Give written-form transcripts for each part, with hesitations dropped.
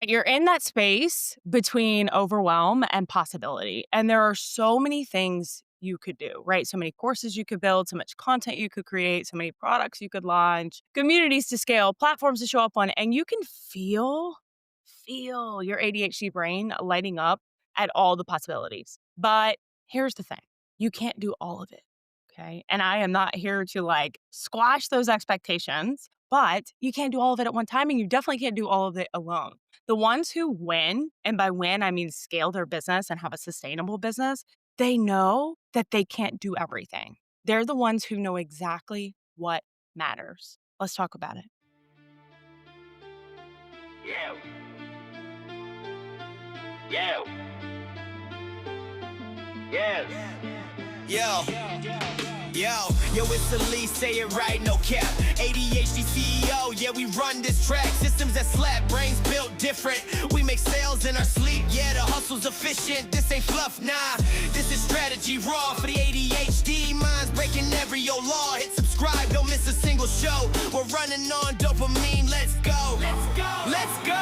You're in that space between overwhelm and possibility. And there are so many things you could do, right? So many courses you could build, so much content you could create, so many products you could launch, communities to scale, platforms to show up on, and you can feel your ADHD brain lighting up at all the possibilities. But here's the thing. You can't do all of it. Okay. And I am not here to like squash those expectations, but you can't do all of it at one time. And you definitely can't do all of it alone. The ones who win, and by win, I mean scale their business and have a sustainable business, they know that they can't do everything. They're the ones who know exactly what matters. Let's talk about it. You. You. Yes. Yo, it's Alyece, say it right, no cap. ADHD CEO, yeah, we run this track. Systems that slap, brains built different. We make sales in our sleep, yeah, the hustle's efficient. This ain't fluff, nah, this is strategy raw for the ADHD. Minds breaking every old law. Hit subscribe, don't miss a single show. We're running on dopamine, let's go. Let's go. Let's go.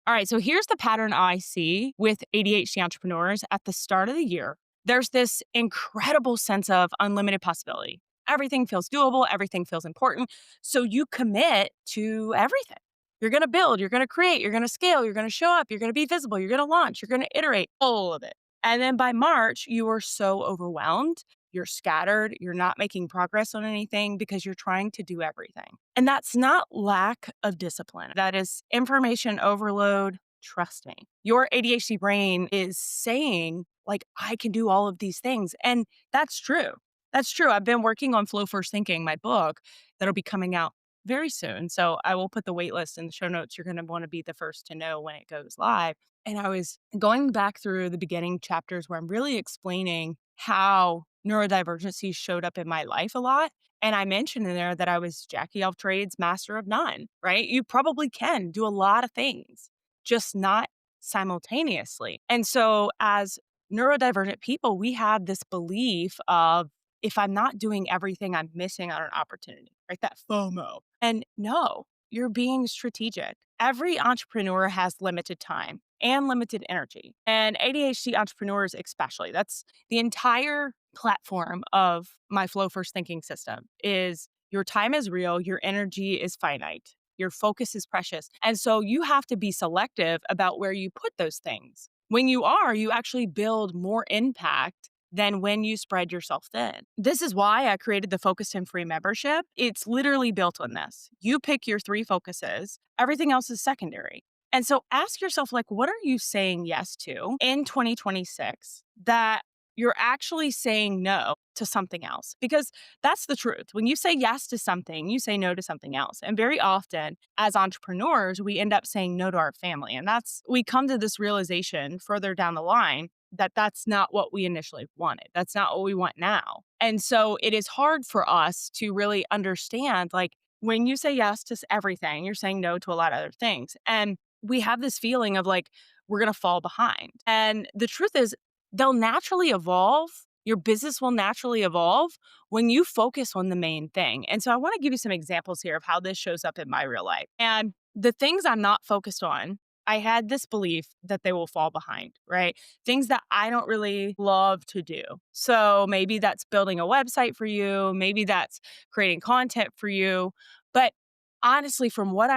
All right, so here's the pattern I see with ADHD entrepreneurs at the start of the year. There's this incredible sense of unlimited possibility. Everything feels doable, everything feels important. So you commit to everything. You're going to build, you're going to create, you're going to scale, you're going to show up, you're going to be visible, you're going to launch, you're going to iterate, all of it. And then by March, you are so overwhelmed, you're scattered, you're not making progress on anything because you're trying to do everything. And that's not lack of discipline. That is information overload. Trust me. Your ADHD brain is saying, like, I can do all of these things. And that's true. That's true. I've been working on Flow First Thinking, my book, that'll be coming out very soon. So I will put the wait list in the show notes. You're going to want to be the first to know when it goes live. And I was going back through the beginning chapters where I'm really explaining how neurodivergency showed up in my life a lot. And I mentioned in there that I was Jackie of trades, master of none, right? You probably can do a lot of things, just not simultaneously. And so as neurodivergent people, we have this belief of if I'm not doing everything, I'm missing out on an opportunity, right? That FOMO. And no, you're being strategic. Every entrepreneur has limited time and limited energy. And ADHD entrepreneurs, especially, that's the entire platform of my Flow First Thinking system is your time is real, your energy is finite, your focus is precious. And so you have to be selective about where you put those things. When you are, you actually build more impact than when you spread yourself thin. This is why I created the Focused and Free membership. It's literally built on this. You pick your 3 focuses, everything else is secondary. And so ask yourself, like, what are you saying yes to in 2026 that you're actually saying no to something else? Because that's the truth. When you say yes to something, you say no to something else. And very often as entrepreneurs, we end up saying no to our family. And we come to this realization further down the line that that's not what we initially wanted. That's not what we want now. And so it is hard for us to really understand, like, when you say yes to everything, you're saying no to a lot of other things. And we have this feeling of like, we're going to fall behind. And the truth is, they'll naturally evolve. Your business will naturally evolve when you focus on the main thing. And so I want to give you some examples here of how this shows up in my real life. And the things I'm not focused on, I had this belief that they will fall behind, right? Things that I don't really love to do. So maybe that's building a website for you. Maybe that's creating content for you. But honestly, from what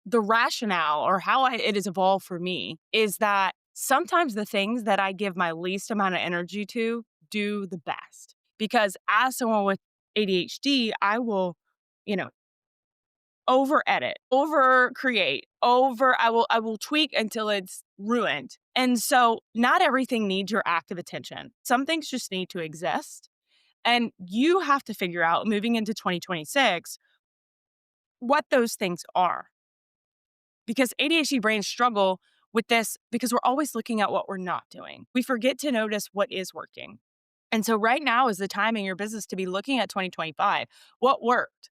the rationale or how it has evolved for me is that sometimes the things that I give my least amount of energy to do the best. Because as someone with ADHD, I will, you know, over edit, over create, I will tweak until it's ruined. And so not everything needs your active attention. Some things just need to exist. And you have to figure out moving into 2026 what those things are. Because ADHD brains struggle with this because we're always looking at what we're not doing. We forget to notice what is working. And so right now is the time in your business to be looking at 2025. What worked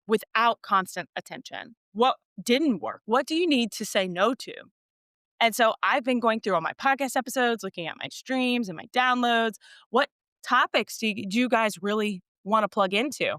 without constant attention? What didn't work? What do you need to say no to? And so I've been going through all my podcast episodes, looking at my streams and my downloads. What topics do you guys really want to plug into?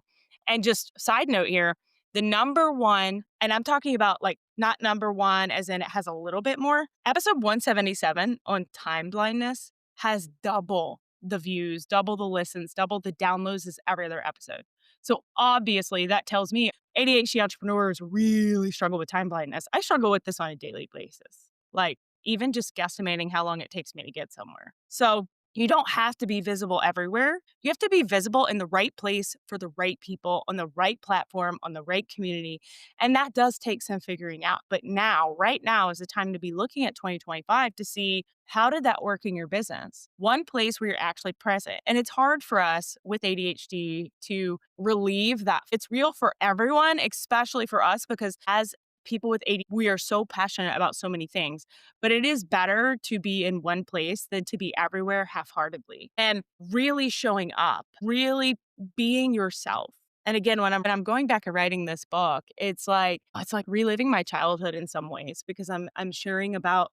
And just side note here, the number one, and I'm talking about like not number one as in it has a little bit more. Episode 177 on time blindness has double the views, double the listens, double the downloads as every other episode. So obviously that tells me ADHD entrepreneurs really struggle with time blindness. I struggle with this on a daily basis. Like even just guesstimating how long it takes me to get somewhere. So you don't have to be visible everywhere. You have to be visible in the right place for the right people on the right platform, on the right community. And that does take some figuring out. But now, right now is the time to be looking at 2025 to see how did that work in your business? One place where you're actually present. And it's hard for us with ADHD to relieve that. It's real for everyone, especially for us, because as people with ADHD, we are so passionate about so many things, but it is better to be in one place than to be everywhere half-heartedly and really showing up, really being yourself. And again, when I'm going back and writing this book, it's like reliving my childhood in some ways because I'm sharing about,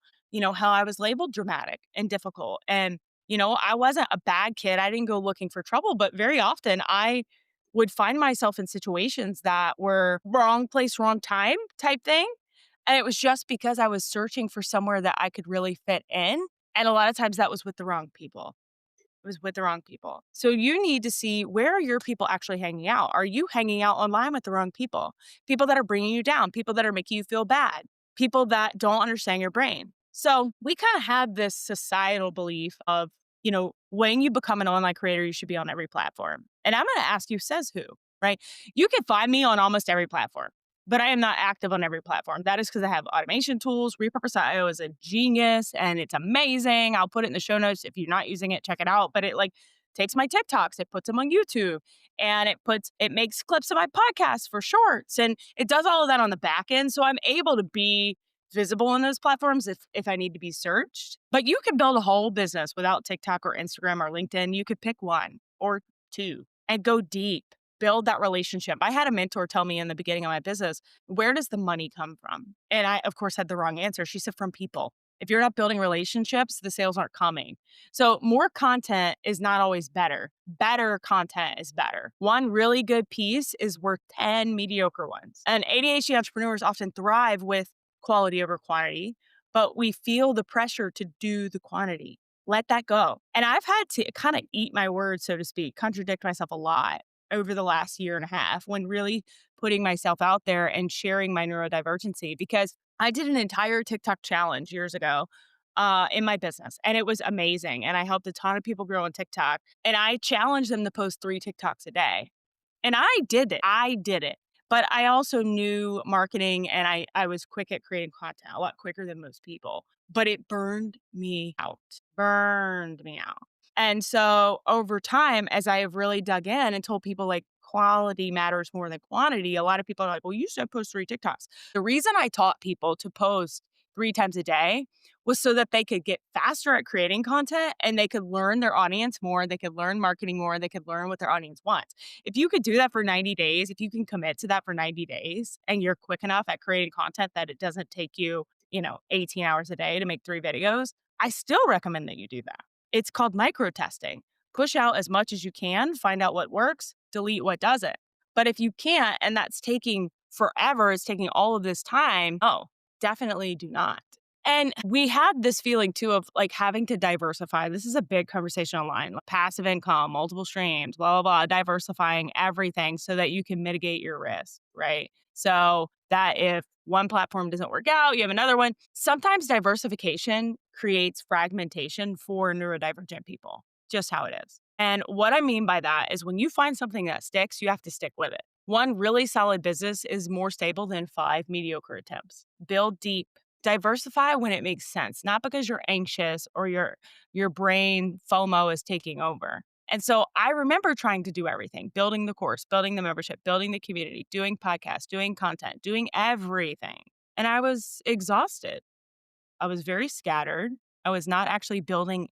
how I was labeled dramatic and difficult. And, I wasn't a bad kid. I didn't go looking for trouble, but very often I would find myself in situations that were wrong place, wrong time type thing. And it was just because I was searching for somewhere that I could really fit in. And a lot of times that was with the wrong people. It was with the wrong people. So you need to see, where are your people actually hanging out? Are you hanging out online with the wrong people? People that are bringing you down, people that are making you feel bad, people that don't understand your brain. So we kind of have this societal belief of, when you become an online creator, you should be on every platform. And I'm going to ask you, says who, right? You can find me on almost every platform, but I am not active on every platform. That is because I have automation tools. Repurpose.io is a genius and it's amazing. I'll put it in the show notes. If you're not using it, check it out. But it takes my TikToks, it puts them on YouTube, and it makes clips of my podcasts for shorts. And it does all of that on the back end. So I'm able to be visible on those platforms if I need to be searched. But you can build a whole business without TikTok or Instagram or LinkedIn. You could pick one or two and go deep. Build that relationship. I had a mentor tell me in the beginning of my business, where does the money come from? And I, of course, had the wrong answer. She said, from people. If you're not building relationships, the sales aren't coming. So more content is not always better. Better content is better. One really good piece is worth 10 mediocre ones. And ADHD entrepreneurs often thrive with quality over quantity, but we feel the pressure to do the quantity. Let that go. And I've had to kind of eat my words, so to speak, contradict myself a lot over the last year and a half when really putting myself out there and sharing my neurodivergency, because I did an entire TikTok challenge years ago in my business, and it was amazing. And I helped a ton of people grow on TikTok, and I challenged them to post 3 TikToks a day. And I did it. I did it. But I also knew marketing, and I was quick at creating content, a lot quicker than most people. But it burned me out. And so over time, as I have really dug in and told people like quality matters more than quantity, a lot of people are like, well, you should post 3 TikToks. The reason I taught people to post 3 times a day was so that they could get faster at creating content and they could learn their audience more. They could learn marketing more. They could learn what their audience wants. If you could do that for 90 days, if you can commit to that for 90 days and you're quick enough at creating content that it doesn't take you, 18 hours a day to make 3 videos, I still recommend that you do that. It's called micro testing. Push out as much as you can, find out what works, delete what doesn't. But if you can't, and that's taking forever, it's taking all of this time, definitely do not. And we had this feeling too of like having to diversify. This is a big conversation online, like passive income, multiple streams, blah, blah, blah, diversifying everything so that you can mitigate your risk, right? So that if one platform doesn't work out, you have another one. Sometimes diversification creates fragmentation for neurodivergent people, just how it is. And what I mean by that is when you find something that sticks, you have to stick with it. One really solid business is more stable than 5 mediocre attempts. Build deep. Diversify when it makes sense, not because you're anxious or your brain FOMO is taking over. And so I remember trying to do everything, building the course, building the membership, building the community, doing podcasts, doing content, doing everything. And I was exhausted. I was very scattered. I was not actually building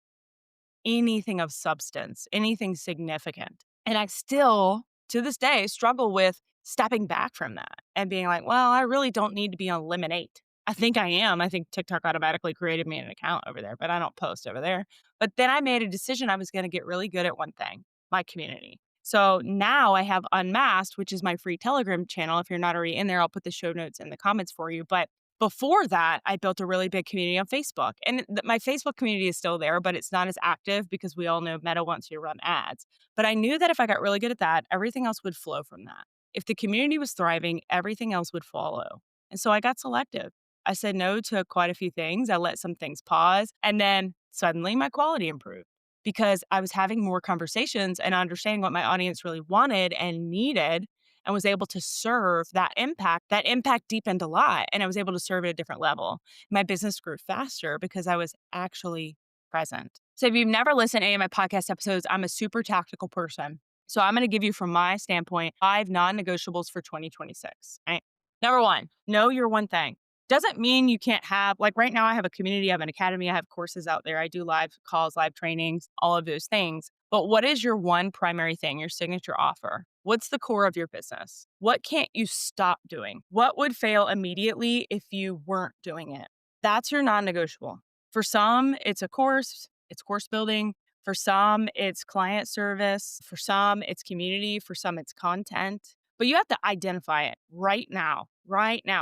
anything of substance, anything significant. And I still, to this day, struggle with stepping back from that and being like, well, I really don't need to be on Lemonade. I think I am. I think TikTok automatically created me an account over there, but I don't post over there. But then I made a decision I was going to get really good at one thing, my community. So now I have Unmasked, which is my free Telegram channel. If you're not already in there, I'll put the show notes in the comments for you. But before that, I built a really big community on Facebook. And my Facebook community is still there, but it's not as active because we all know Meta wants you to run ads. But I knew that if I got really good at that, everything else would flow from that. If the community was thriving, everything else would follow. And so I got selective. I said no to quite a few things. I let some things pause. And then suddenly my quality improved because I was having more conversations and understanding what my audience really wanted and needed and was able to serve that impact. That impact deepened a lot and I was able to serve at a different level. My business grew faster because I was actually present. So if you've never listened to any of my podcast episodes, I'm a super tactical person. So I'm going to give you, from my standpoint, 5 non-negotiables for 2026. Right? Number 1, know your one thing. Doesn't mean you can't have, like right now, I have a community, I have an academy, I have courses out there, I do live calls, live trainings, all of those things. But what is your one primary thing, your signature offer? What's the core of your business? What can't you stop doing? What would fail immediately if you weren't doing it? That's your non negotiable. For some, it's a course, it's course building. For some, it's client service. For some, it's community. For some, it's content. But you have to identify it right now,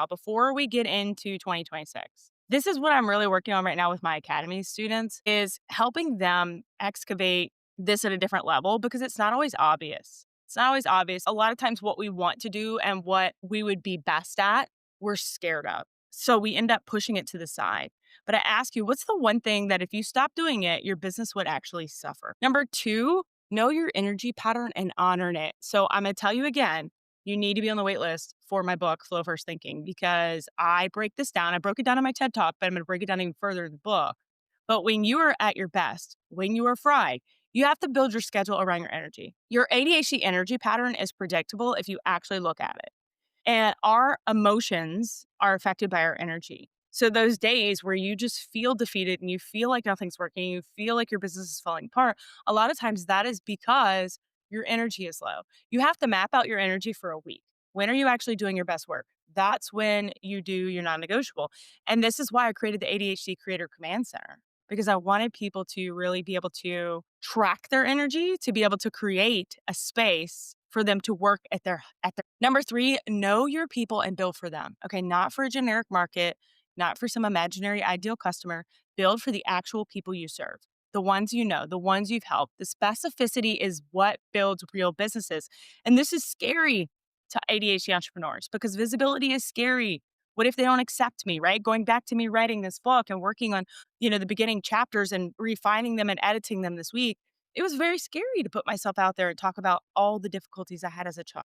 before we get into 2026. This is what I'm really working on right now with my academy students is helping them excavate this at a different level because it's not always obvious. It's not always obvious. A lot of times what we want to do and what we would be best at, we're scared of. So we end up pushing it to the side. But I ask you, what's the one thing that if you stop doing it, your business would actually suffer? Number 2, know your energy pattern and honor it. So I'm going to tell you again, you need to be on the wait list for my book, Flow First Thinking, because I break this down. I broke it down in my TED Talk, but I'm going to break it down even further in the book. But when you are at your best, when you are fried, you have to build your schedule around your energy. Your ADHD energy pattern is predictable if you actually look at it. And our emotions are affected by our energy. So those days where you just feel defeated and you feel like nothing's working, you feel like your business is falling apart, a lot of times that is because your energy is low. You have to map out your energy for a week. When are you actually doing your best work? That's when you do your non-negotiable. And this is why I created the ADHD Creator Command Center because I wanted people to really be able to track their energy, to be able to create a space for them to work at their Number 3, know your people and build for them. Okay, not for a generic market, not for some imaginary ideal customer. Build for the actual people you serve. The ones you know, the ones you've helped. The specificity is what builds real businesses. And this is scary to ADHD entrepreneurs because visibility is scary. What if they don't accept me, right? Going back to me writing this book and working on, the beginning chapters and refining them and editing them this week, it was very scary to put myself out there and talk about all the difficulties I had as a child.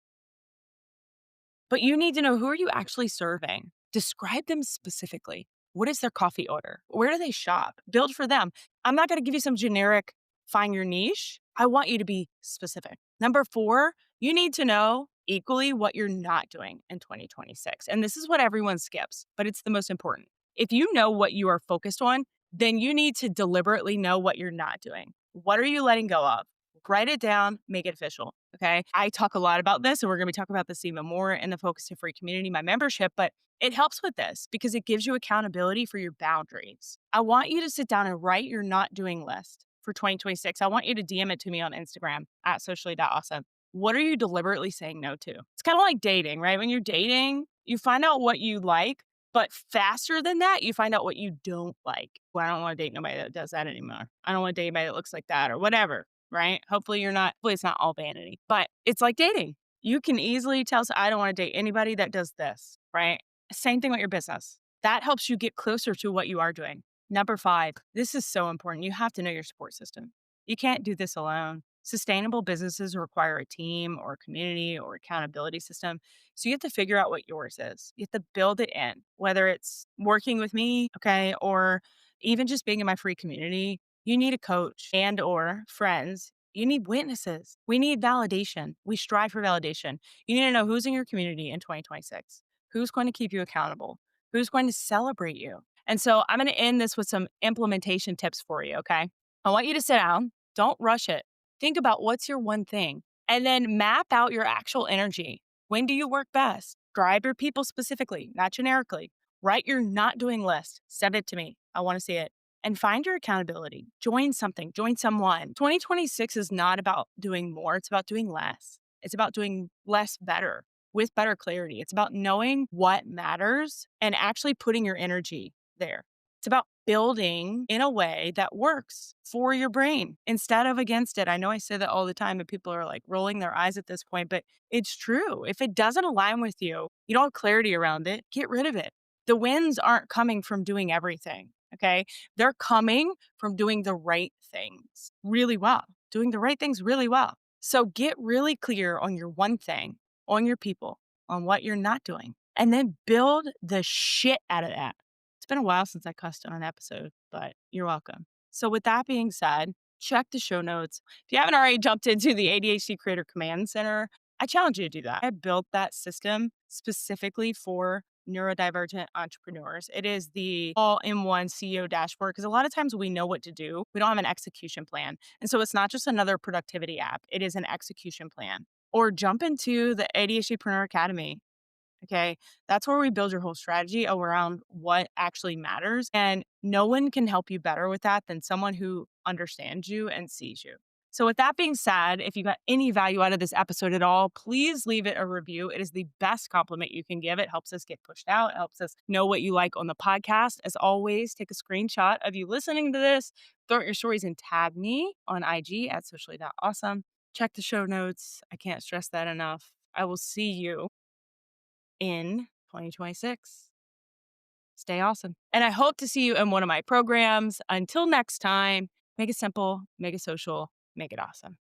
But you need to know, who are you actually serving? Describe them specifically. What is their coffee order? Where do they shop? Build for them. I'm not going to give you some generic find your niche. I want you to be specific. Number 4, you need to know equally what you're not doing in 2026. And this is what everyone skips, but it's the most important. If you know what you are focused on, then you need to deliberately know what you're not doing. What are you letting go of? Write it down, make it official. Okay. I talk a lot about this, and we're going to be talking about this even more in the Focus to Free community, my membership, but it helps with this because it gives you accountability for your boundaries. I want you to sit down and write your not doing list for 2026. I want you to DM it to me on Instagram at socially.awesome. What are you deliberately saying no to? It's kind of like dating, right? When you're dating, you find out what you like, but faster than that, you find out what you don't like. Well, I don't want to date nobody that does that anymore. I don't want to date anybody that looks like that or whatever. Right? Hopefully it's not all vanity, but it's like dating. You can easily tell, I don't want to date anybody that does this, right? Same thing with your business. That helps you get closer to what you are doing. Number 5, this is so important. You have to know your support system. You can't do this alone. Sustainable businesses require a team or a community or accountability system. So you have to figure out what yours is. You have to build it in, whether it's working with me, okay, or even just being in my free community. You need a coach and or friends. You need witnesses. We need validation. We strive for validation. You need to know who's in your community in 2026. Who's going to keep you accountable? Who's going to celebrate you? And so I'm going to end this with some implementation tips for you, okay? I want you to sit down. Don't rush it. Think about what's your one thing and then map out your actual energy. When do you work best? Describe your people specifically, not generically. Write your not doing list. Send it to me. I want to see it. and find your accountability. Join something, join someone. 2026 is not about doing more, it's about doing less. It's about doing less better with better clarity. It's about knowing what matters and actually putting your energy there. It's about building in a way that works for your brain instead of against it. I know I say that all the time, and people are like rolling their eyes at this point, but it's true. If it doesn't align with you, you don't have clarity around it, get rid of it. The wins aren't coming from doing everything. Okay. They're coming from doing the right things really well, doing the right things really well. So get really clear on your one thing, on your people, on what you're not doing, and then build the shit out of that. It's been a while since I cussed on an episode, but you're welcome. So, with that being said, check the show notes. If you haven't already jumped into the ADHD Creator Command Center, I challenge you to do that. I built that system specifically for neurodivergent entrepreneurs. It is the all in one CEO dashboard because a lot of times we know what to do. We don't have an execution plan. And so it's not just another productivity app, it is an execution plan. Or jump into the ADHDpreneur Academy. Okay. That's where we build your whole strategy around what actually matters. And no one can help you better with that than someone who understands you and sees you. So, with that being said, if you got any value out of this episode at all, please leave it a review. It is the best compliment you can give. It helps us get pushed out, it helps us know what you like on the podcast. As always, take a screenshot of you listening to this, throw out your stories, and tag me on IG at socially.awesome. Check the show notes. I can't stress that enough. I will see you in 2026. Stay awesome. And I hope to see you in one of my programs. Until next time, make it simple, make it social, make it awesome.